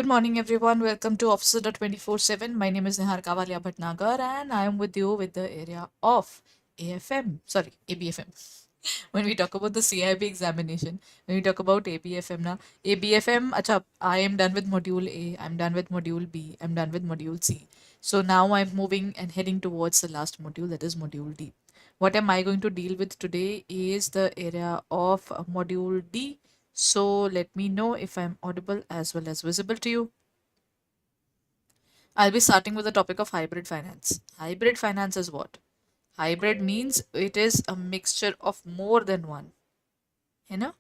Good morning, everyone. Welcome to Officer 24/7. My name is Nihar Kavalia Bhatnagar, and I am with you with the area of ABFM. When we talk about the CIB examination, when we talk about ABFM now, ABFM, acha, I am done with module A, I'm done with module B, I'm done with module C. So now I'm moving and heading towards the last module, that is module D. What am I going to deal with today is the area of module D. So let me know if I'm audible as well as visible to you. I'll be starting with the topic of hybrid finance. Hybrid finance is what? Hybrid means it is a mixture of more than one. You know?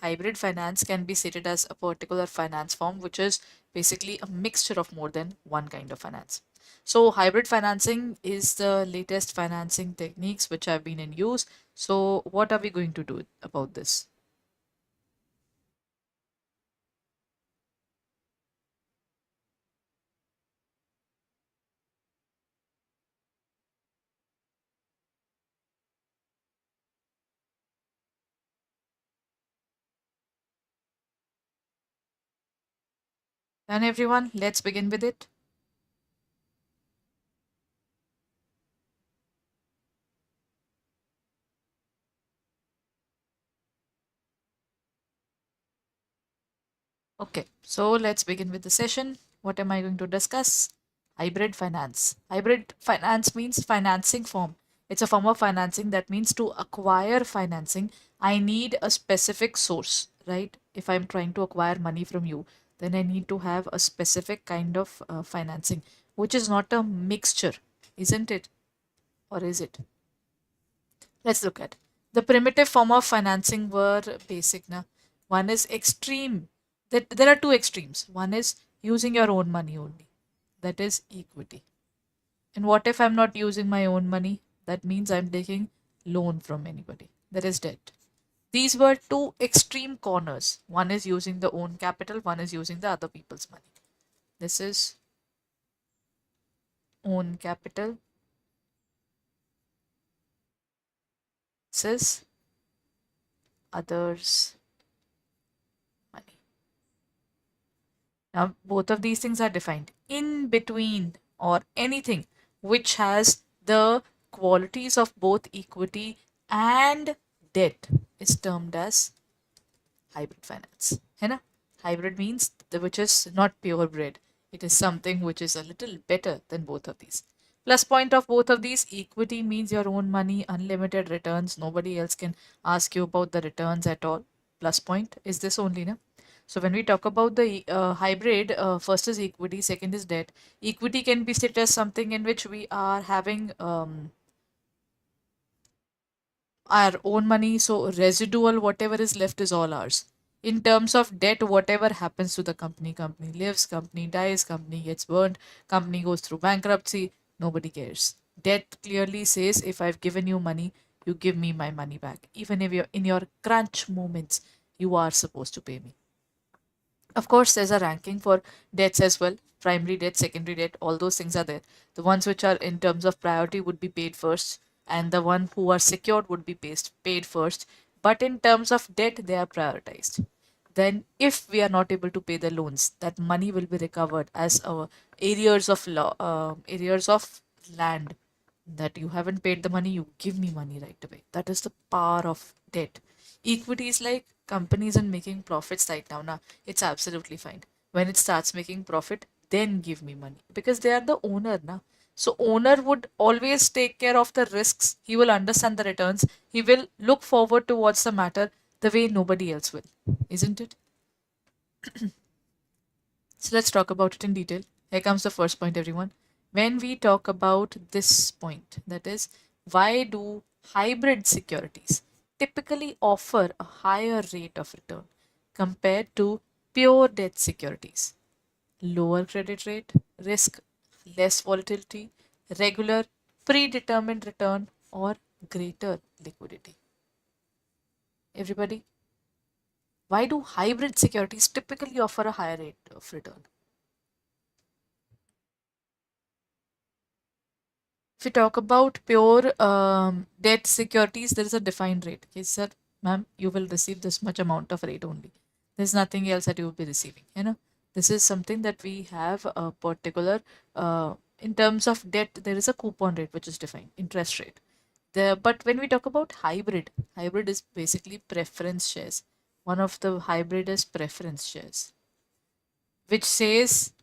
Hybrid finance can be stated as a particular finance form, which is basically a mixture of more than one kind of finance. So hybrid financing is the latest financing techniques which have been in use. So what are we going to do about this? And everyone, let's begin with it. Okay, so let's begin with the session. What am I going to discuss? Hybrid finance. Hybrid finance means financing form. It's a form of financing that means to acquire financing, I need a specific source, right? If I'm trying to acquire money from you, then I need to have a specific kind of financing, which is not a mixture, isn't it? Or is it? Let's look at the primitive form of financing were basic. Na? One is extreme. That there are two extremes. One is using your own money only. That is equity. And what if I'm not using my own money? That means I'm taking loan from anybody. That is debt. These were two extreme corners. One is using the own capital, one is using the other people's money. This is own capital. This is others' money. Now, both of these things are defined. In between or anything which has the qualities of both equity and debt is termed as hybrid finance. है ना? Hybrid means the which is not purebred. It is something which is a little better than both of these. Plus point of both of these, equity means your own money, unlimited returns. Nobody else can ask you about the returns at all. Plus point is this only, na? So when we talk about the hybrid, first is equity, second is debt. Equity can be stated as something in which we are having our own money, so residual, whatever is left is all ours. In terms of debt, whatever happens to the company, company lives, company dies, company gets burned, company goes through bankruptcy, nobody cares. Debt clearly says if I've given you money, you give me my money back. Even if you're in your crunch moments, you are supposed to pay me. Of course, there's a ranking for debts as well. Primary debt, secondary debt, all those things are there. The ones which are in terms of priority would be paid first, and the one who are secured would be paid first. But in terms of debt, they are prioritized. Then, if we are not able to pay the loans, that money will be recovered as our areas of law, areas of land. That you haven't paid the money, you give me money right away. That is the power of debt. Equity is like companies are making profits right now. Now it's absolutely fine. When it starts making profit, then give me money because they are the owner now. So owner would always take care of the risks. He will understand the returns. He will look forward towards the matter the way nobody else will, isn't it? So let's talk about it in detail. Here comes the first point, everyone. When we talk about this point, that is, why do hybrid securities typically offer a higher rate of return compared to pure debt securities? Lower credit rate, risk, less volatility, regular, predetermined return, or greater liquidity. Everybody, why do hybrid securities typically offer a higher rate of return? If we talk about pure debt securities, there is a defined rate. Okay, sir, ma'am, you will receive this much amount of rate only. There's nothing else that you will be receiving. You know, This is something that we have a particular, in terms of debt, there is a coupon rate which is defined, interest rate. But when we talk about hybrid, hybrid is basically preference shares. One of the hybrid is preference shares, which says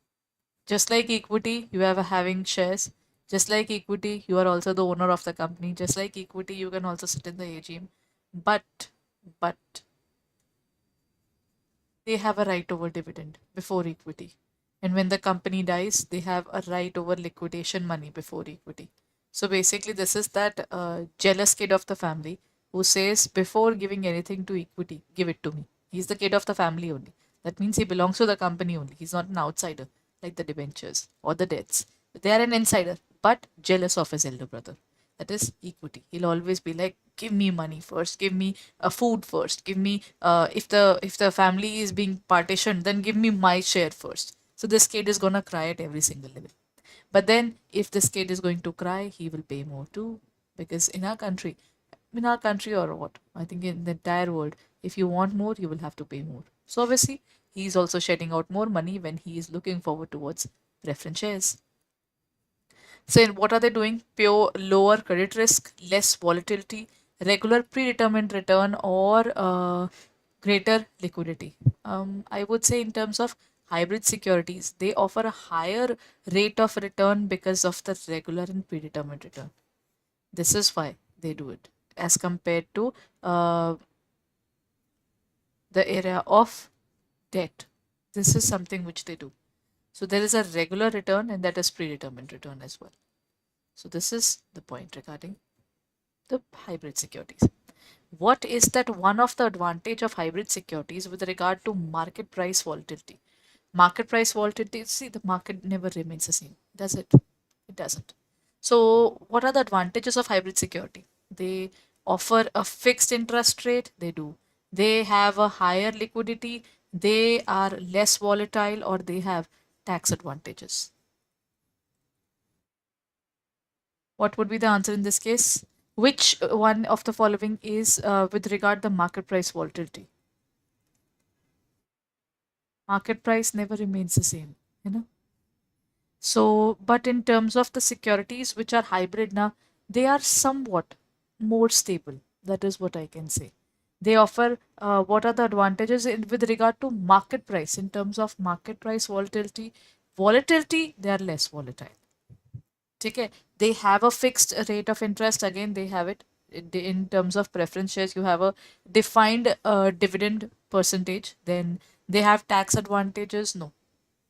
just like equity, you have a having shares. Just like equity, you are also the owner of the company. Just like equity, you can also sit in the AGM. But but they have a right over dividend before equity. And when the company dies, they have a right over liquidation money before equity. So basically, this is that jealous kid of the family who says, before giving anything to equity, give it to me. He's the kid of the family only. That means he belongs to the company only. He's not an outsider like the debentures or the debts. They are an insider, but jealous of his elder brother. That is equity. He'll always be like, give me money first, give me a food first, give me if the family is being partitioned, then give me my share first. So this kid is gonna cry at every single level. But then if this kid is going to cry, he will pay more too. Because in our country or what, I think in the entire world, if you want more, you will have to pay more. So obviously, he is also shedding out more money when he is looking forward towards preference shares. So, what are they doing? Pure lower credit risk, less volatility, regular predetermined return, or greater liquidity. I would say, in terms of hybrid securities, they offer a higher rate of return because of the regular and predetermined return. This is why they do it as compared to uh, the area of debt. This is something which they do. So, there is a regular return and that is predetermined return as well. So, this is the point regarding the hybrid securities. What is that one of the advantage of hybrid securities with regard to market price volatility? Market price volatility, see, the market never remains the same, does it? It doesn't. So, what are the advantages of hybrid security? They offer a fixed interest rate, they do. They have a higher liquidity, they are less volatile, or they have tax advantages. What would be the answer in this case? Which one of the following is with regard the market price volatility? Market price never remains the same, you know. So, but in terms of the securities which are hybrid now, they are somewhat more stable. That is what I can say. They offer what are the advantages with regard to market price in terms of market price volatility. Volatility, they are less volatile. Okay, they have a fixed rate of interest. Again, they have it in terms of preference shares. You have a defined dividend percentage. Then they have tax advantages. No,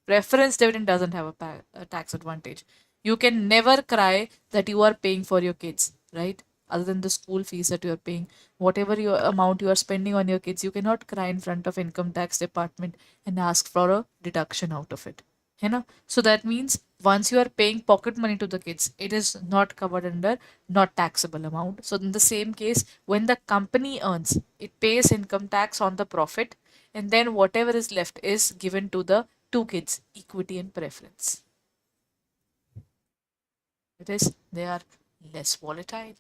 preference dividend doesn't have a tax advantage. You can never cry that you are paying for your kids, right? Other than the school fees that you are paying, whatever your amount you are spending on your kids, you cannot cry in front of income tax department and ask for a deduction out of it. You know, so that means once you are paying pocket money to the kids, it is not covered under not taxable amount. So in the same case, when the company earns, it pays income tax on the profit, and then whatever is left is given to the two kids, equity and preference. It is they are less volatile.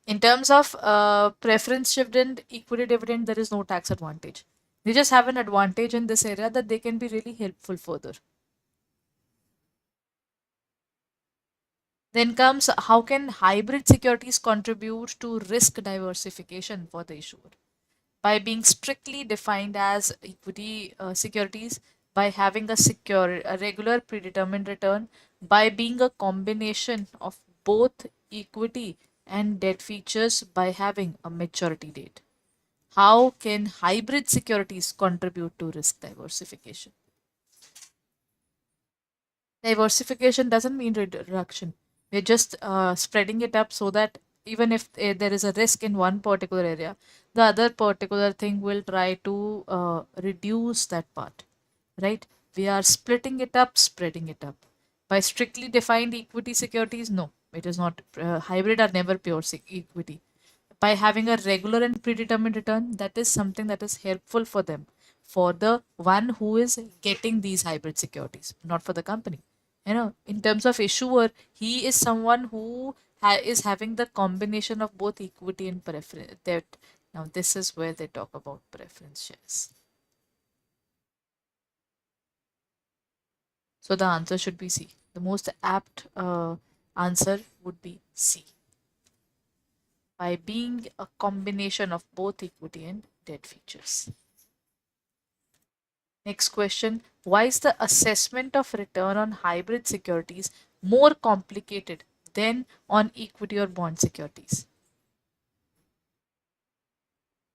In terms of preference dividend, equity dividend, there is no tax advantage. They just have an advantage in this area that they can be really helpful further. Then comes how can hybrid securities contribute to risk diversification for the issuer? By being strictly defined as equity securities, by having a regular predetermined return, by being a combination of both equity and debt features, by having a maturity date. How can hybrid securities contribute to risk diversification? Diversification doesn't mean reduction. We're just spreading it up so that even if there is a risk in one particular area, the other particular thing will try to reduce that part, right? We are splitting it up, spreading it up. By strictly defined equity securities, no, it is not. Hybrid are never pure equity. By having a regular and predetermined return, that is something that is helpful for them, for the one who is getting these hybrid securities, not for the company. You know, in terms of issuer, he is someone who is having the combination of both equity and preference. That now this is where they talk about preference shares. So the answer should be C. The most apt answer would be C, by being a combination of both equity and debt features. Next question. Why is the assessment of return on hybrid securities more complicated than on equity or bond securities?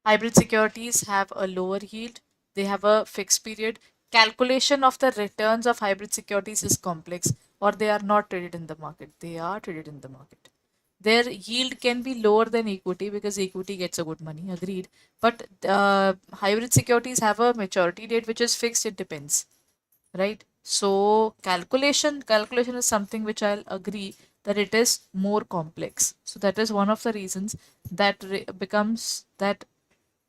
Hybrid securities have a lower yield, they have a fixed period. Calculation of the returns of hybrid securities is complex, or they are not traded in the market. They are traded in the market. Their yield can be lower than equity because equity gets a good money, agreed. But hybrid securities have a maturity date which is fixed, it depends, right? So calculation is something which I'll agree that it is more complex. So that is one of the reasons that becomes that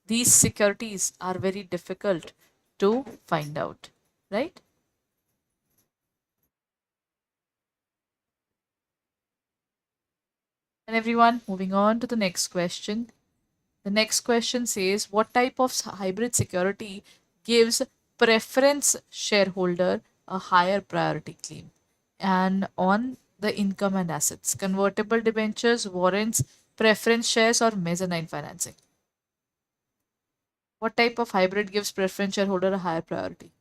these securities are very difficult to find out, right? And everyone, moving on to the next question. The next question says, what type of hybrid security gives preference shareholder a higher priority claim and on the income and assets? Convertible debentures, warrants, preference shares, or mezzanine financing? What type of hybrid gives preference shareholder a higher priority?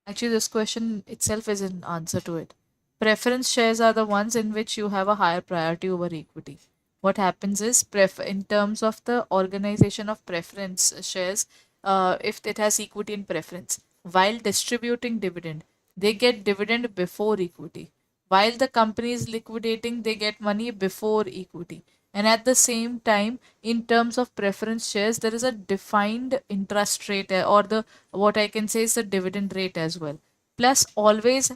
Actually, this question itself is an answer to it. Preference shares are the ones in which you have a higher priority over equity. What happens is, in terms of the organization of preference shares, if it has equity in preference, while distributing dividend, they get dividend before equity. While the company is liquidating, they get money before equity. And at the same time, in terms of preference shares, there is a defined interest rate, or the what I can say is the dividend rate as well. Plus, always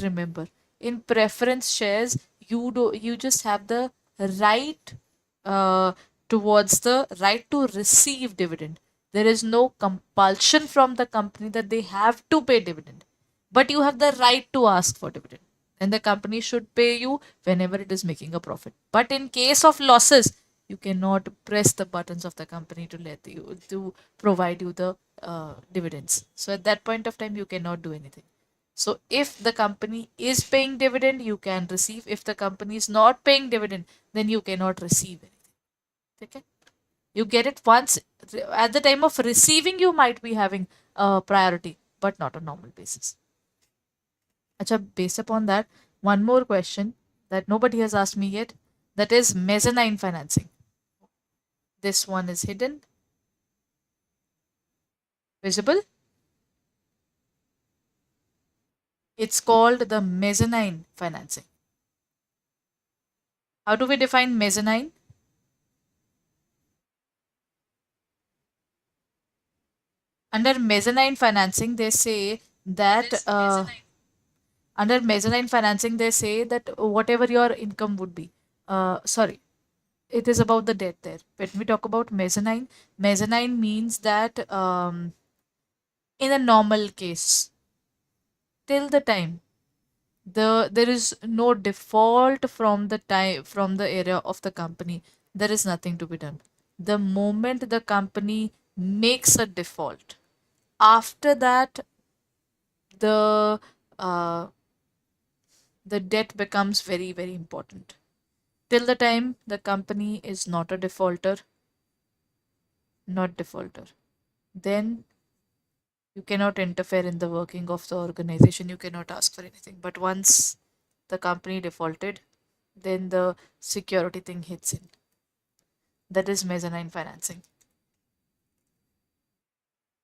remember, in preference shares, you just have the right uh, towards the right to receive dividend. There is no compulsion from the company that they have to pay dividend, but you have the right to ask for dividend. And the company should pay you whenever it is making a profit. But in case of losses, you cannot press the buttons of the company to let you to provide you the dividends. So at that point of time, you cannot do anything. So if the company is paying dividend, you can receive. If the company is not paying dividend, then you cannot receive anything. Okay? You get it once at the time of receiving, you might be having a priority, but not on normal basis. Acha, based upon that, one more question that nobody has asked me yet, that is mezzanine financing. This one is hidden, visible. It's called the mezzanine financing. How do we define mezzanine? Under mezzanine financing, they say that under mezzanine financing, they say that whatever your income would be. Sorry, it is about the debt there. When we talk about mezzanine, mezzanine means that in a normal case, till the time there is no default from the time from the area of the company, there is nothing to be done. The moment the company makes a default, after that the uh, the debt becomes very very important. Till the time the company is not a defaulter, not defaulter, then you cannot interfere in the working of the organization, you cannot ask for anything. But once the company defaulted, then the security thing hits in. That is mezzanine financing.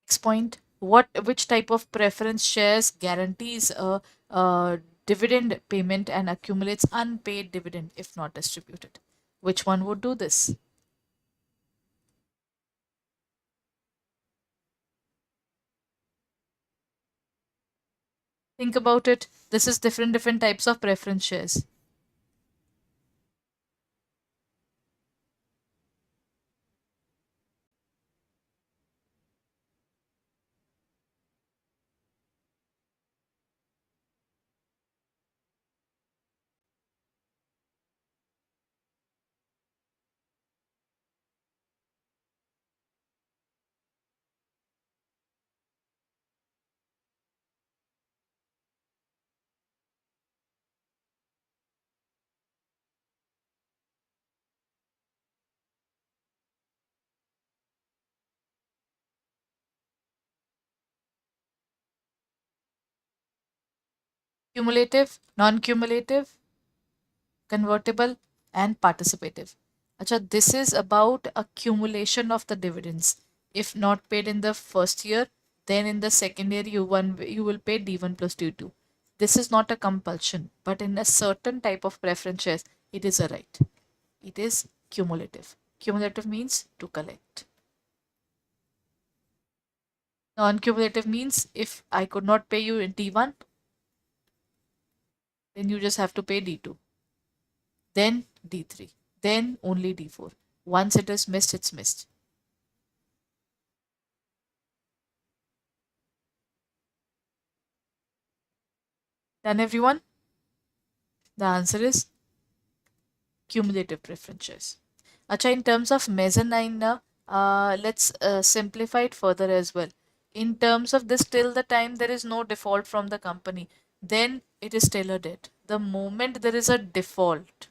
Next point, which type of preference shares guarantees a dividend payment and accumulates unpaid dividend if not distributed? Which one would do this? Think about it. This is different types of preference shares. Cumulative, non-cumulative, convertible, and participative. Acha, this is about accumulation of the dividends. If not paid in the first year, then in the second year you will pay D1 plus D2. This is not a compulsion, but in a certain type of preference shares, it is a right. It is cumulative. Cumulative means to collect. Non-cumulative means if I could not pay you in D1, then you just have to pay D2, then D3, then only D4. Once it is missed, it's missed. Done, everyone? The answer is cumulative preference shares. Acha, in terms of mezzanine, let's simplify it further as well. In terms of this, till the time there is no default from the company, then it is still a debt. The moment there is a default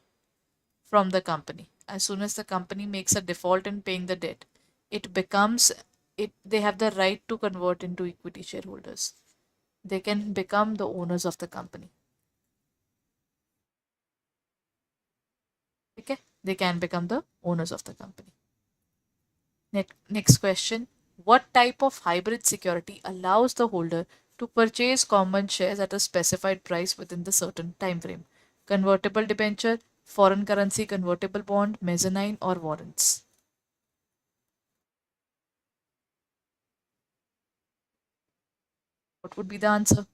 from the company, as soon as the company makes a default in paying the debt, it becomes it. They have the right to convert into equity shareholders. They can become the owners of the company. Okay, they can become the owners of the company. Next question. What type of hybrid security allows the holder to purchase common shares at a specified price within the certain time frame? Convertible debenture, foreign currency convertible bond, mezzanine, or warrants? What would be the answer?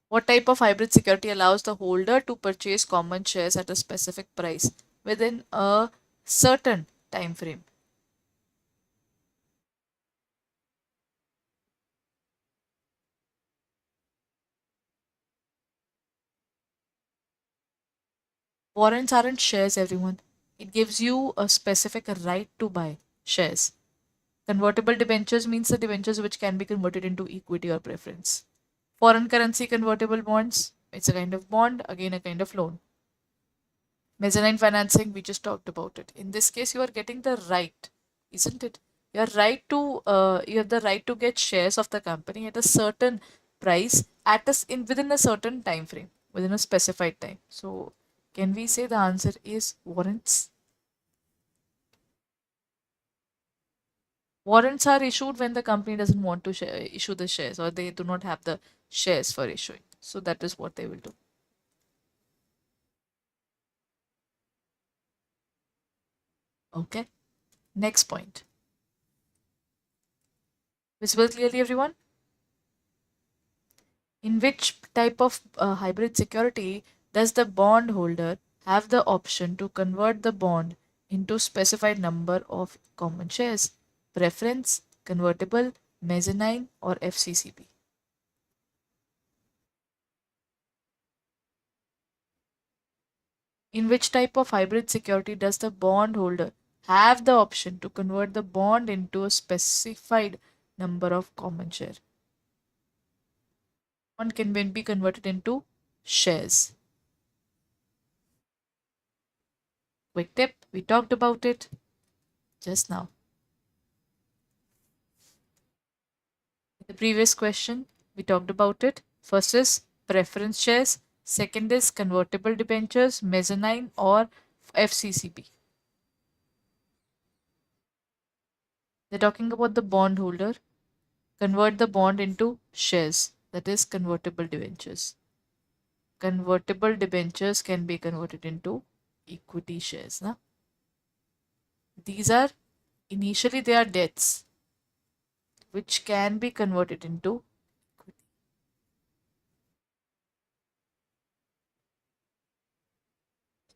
What type of hybrid security allows the holder to purchase common shares at a specific price within a certain time frame? Warrants aren't shares, everyone. It gives you a specific right to buy shares. Convertible debentures means the debentures which can be converted into equity or preference. Foreign currency convertible bonds, it's a kind of bond, again a kind of loan. Mezzanine financing, we just talked about it. In this case, you are getting the right, isn't it? You have the right to get shares of the company at a certain price within a certain time frame, within a specified time. So, can we say the answer is warrants? Warrants are issued when the company doesn't want to issue the shares, or they do not have the shares for issuing. So that is what they will do. Okay. Next point. Visible clearly, everyone? In which type of hybrid security does the bond holder have the option to convert the bond into specified number of common shares? Preference, convertible, mezzanine, or FCCB? In which type of hybrid security does the bondholder have the option to convert the bond into a specified number of common share? Bond can then be converted into shares. Quick tip, we talked about it just now. In the previous question, we talked about it. First is preference shares, second is convertible debentures, mezzanine, or FCCB. They're talking about the bondholder convert the bond into shares, that is convertible debentures. Convertible debentures can be converted into equity shares. Na? These are initially they are debts which can be converted into equity.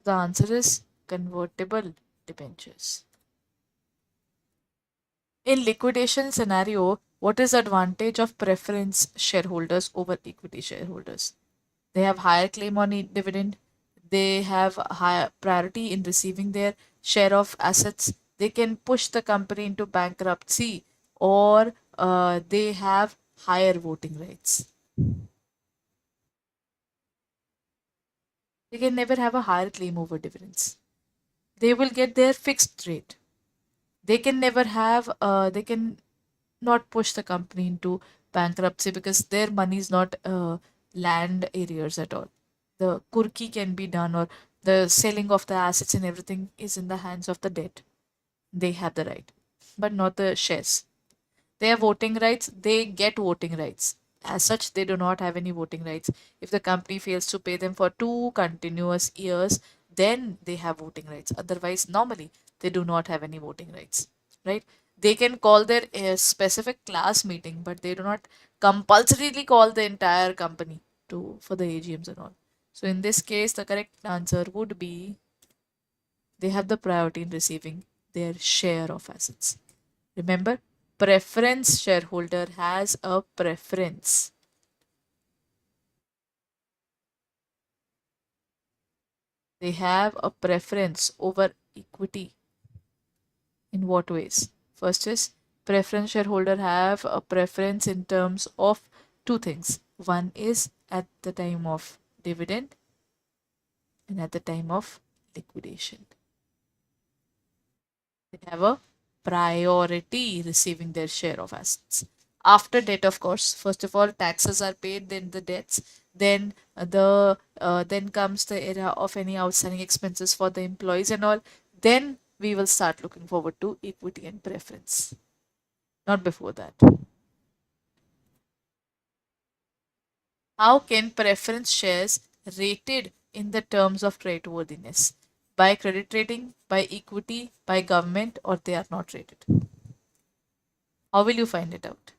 The answer is convertible debentures. In liquidation scenario, what is the advantage of preference shareholders over equity shareholders? They have higher claim on dividend. They have higher priority in receiving their share of assets. They can push the company into bankruptcy, or they have higher voting rights. They can never have a higher claim over dividends. They will get their fixed rate. They can never have, they can not push the company into bankruptcy because their money is not land areas at all. The kurki can be done, or the selling of the assets and everything is in the hands of the debt. They have the right, but not the shares. They have voting rights, they get voting rights. As such, they do not have any voting rights. If the company fails to pay them for 2 continuous years, then they have voting rights. Otherwise, normally, they do not have any voting rights, right? They can call their specific class meeting, but they do not compulsorily call the entire company to for the AGMs and all. So in this case, the correct answer would be they have the priority in receiving their share of assets. Remember, preference shareholder has a preference. They have a preference over equity. In what ways? First is preference shareholder have a preference in terms of two things. One is at the time of dividend and at the time of liquidation. They have a priority receiving their share of assets. After debt, of course, first of all, taxes are paid, then the debts, then comes the era of any outstanding expenses for the employees and all. Then we will start looking forward to equity and preference. Not before that. How can preference shares rated in the terms of creditworthiness? By credit rating, by equity, by government, or they are not rated? How will you find it out?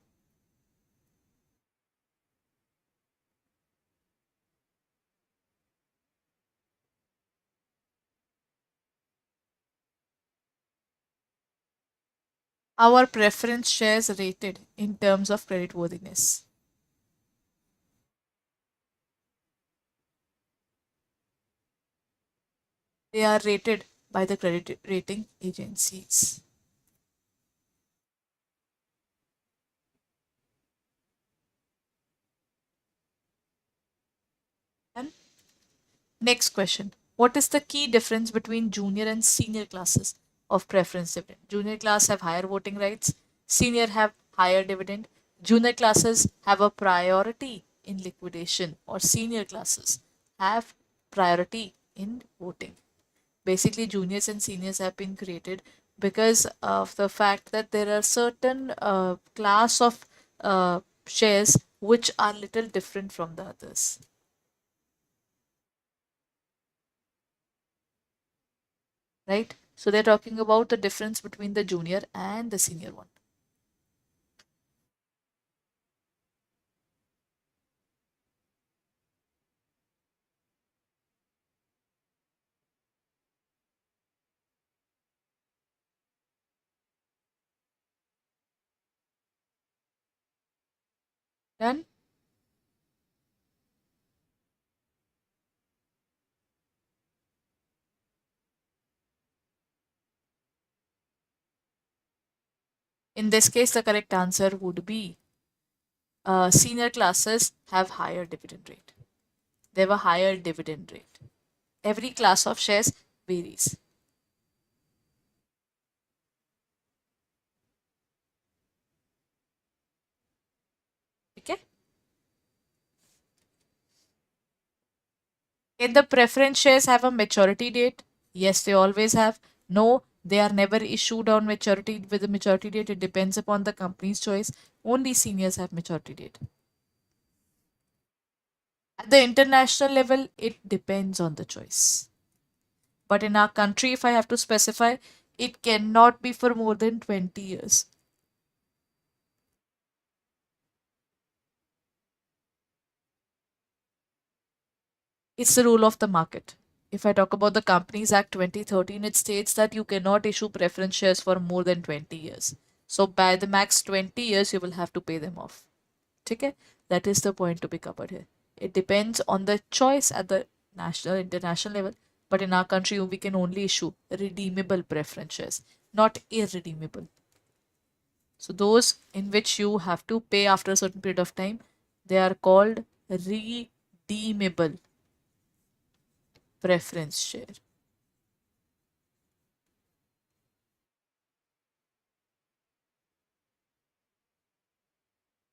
Our preference shares rated in terms of creditworthiness? They are rated by the credit rating agencies. And next question. What is the key difference between junior and senior classes of preference dividend? Junior class have higher voting rights, senior have higher dividend. Junior classes have a priority in liquidation, or senior classes have priority in voting. Basically, juniors and seniors have been created because of the fact that there are certain class of shares which are little different from the others, right? So they're talking about the difference between the junior and the senior one. Done. In this case, the correct answer would be senior classes have higher dividend rate. They have a higher dividend rate. Every class of shares varies. Okay. Can the preference shares have a maturity date? Yes, they always have. No, they are never issued on maturity with a maturity date. It depends upon the company's choice. Only seniors have maturity date. At the international level, it depends on the choice. But in our country, if I have to specify, it cannot be for more than 20 years. It's the rule of the market. If I talk about the Companies Act 2013, it states that you cannot issue preference shares for more than 20 years. So by the max 20 years, you will have to pay them off. Okay? That is the point to be covered here. It depends on the choice at the national, international level. But in our country, we can only issue redeemable preference shares, not irredeemable. So those in which you have to pay after a certain period of time, they are called redeemable preference share.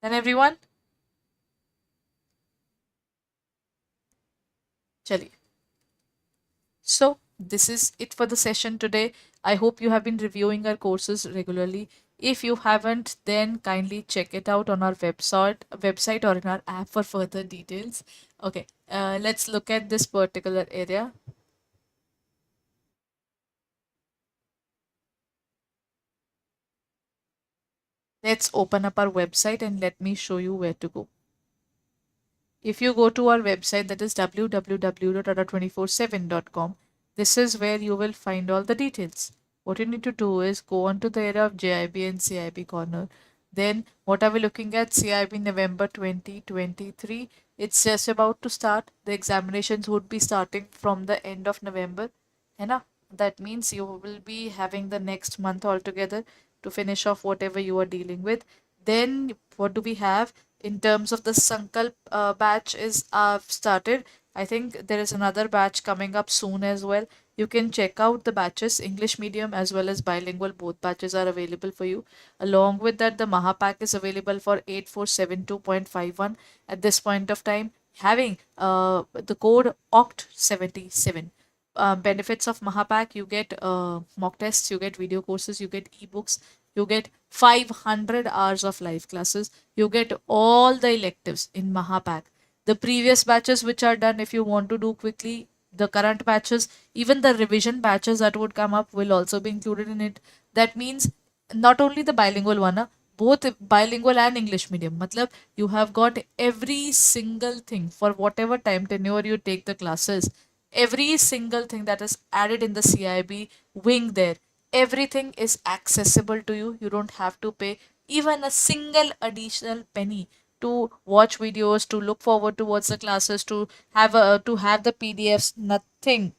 And everyone, chali. So, this is it for the session today. I hope you have been reviewing our courses regularly. If you haven't, then kindly check it out on our website or in our app for further details. Okay, let's look at this particular area. Let's open up our website and let me show you where to go. If you go to our website, that is www.ada247.com, this is where you will find all the details. What you need to do is go on to the area of JIB and CIB corner. Then what are we looking at? CIB November 2023. It's just about to start. The examinations would be starting from the end of November. है ना? That means you will be having the next month altogether to finish off whatever you are dealing with. Then what do we have? In terms of the Sankalp batch is started. I think there is another batch coming up soon as well. You can check out the batches, English medium as well as bilingual. Both batches are available for you. Along with that, the Mahapak is available for 8472.51 at this point of time, having the code OCT77. Benefits of Mahapak: you get mock tests, you get video courses, you get ebooks, you get 500 hours of live classes, you get all the electives in Mahapak. The previous batches which are done, if you want to do quickly, the current batches, even the revision batches that would come up will also be included in it. That means not only the bilingual one, both bilingual and English medium. Matlab, you have got every single thing for whatever time tenure you take the classes. Every single thing that is added in the CIB wing there, everything is accessible to you. You don't have to pay even a single additional penny to watch videos, to look forward towards the classes, to have the PDFs. Nothing.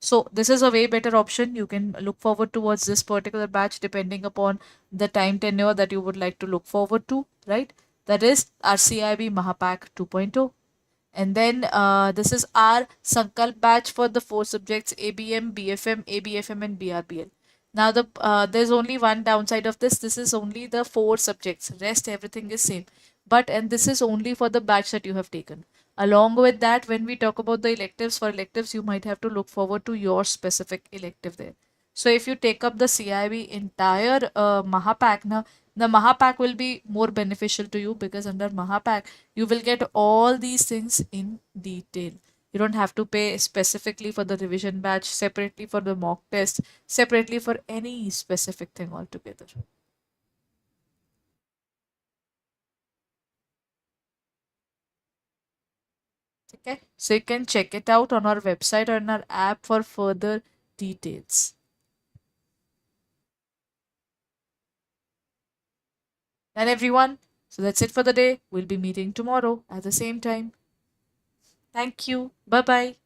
So this is a way better option. You can look forward towards this particular batch depending upon the time tenure that you would like to look forward to, right? That is our CIB Mahapak 2.0. And then this is our Sankalp batch for the four subjects: ABM, BFM, ABFM, and BRBL. Now there's only one downside of this. This is only the four subjects. Rest everything is same. And this is only for the batch that you have taken. Along with that, when we talk about the electives, for electives you might have to look forward to your specific elective there. So if you take up the CIB entire Mahapak, na, the Mahapak will be more beneficial to you because under Mahapak you will get all these things in detail. You don't have to pay specifically for the revision batch, separately for the mock test, separately for any specific thing altogether. Okay, so you can check it out on our website or in our app for further details. And everyone, so that's it for the day. We'll be meeting tomorrow at the same time. Thank you. Bye bye.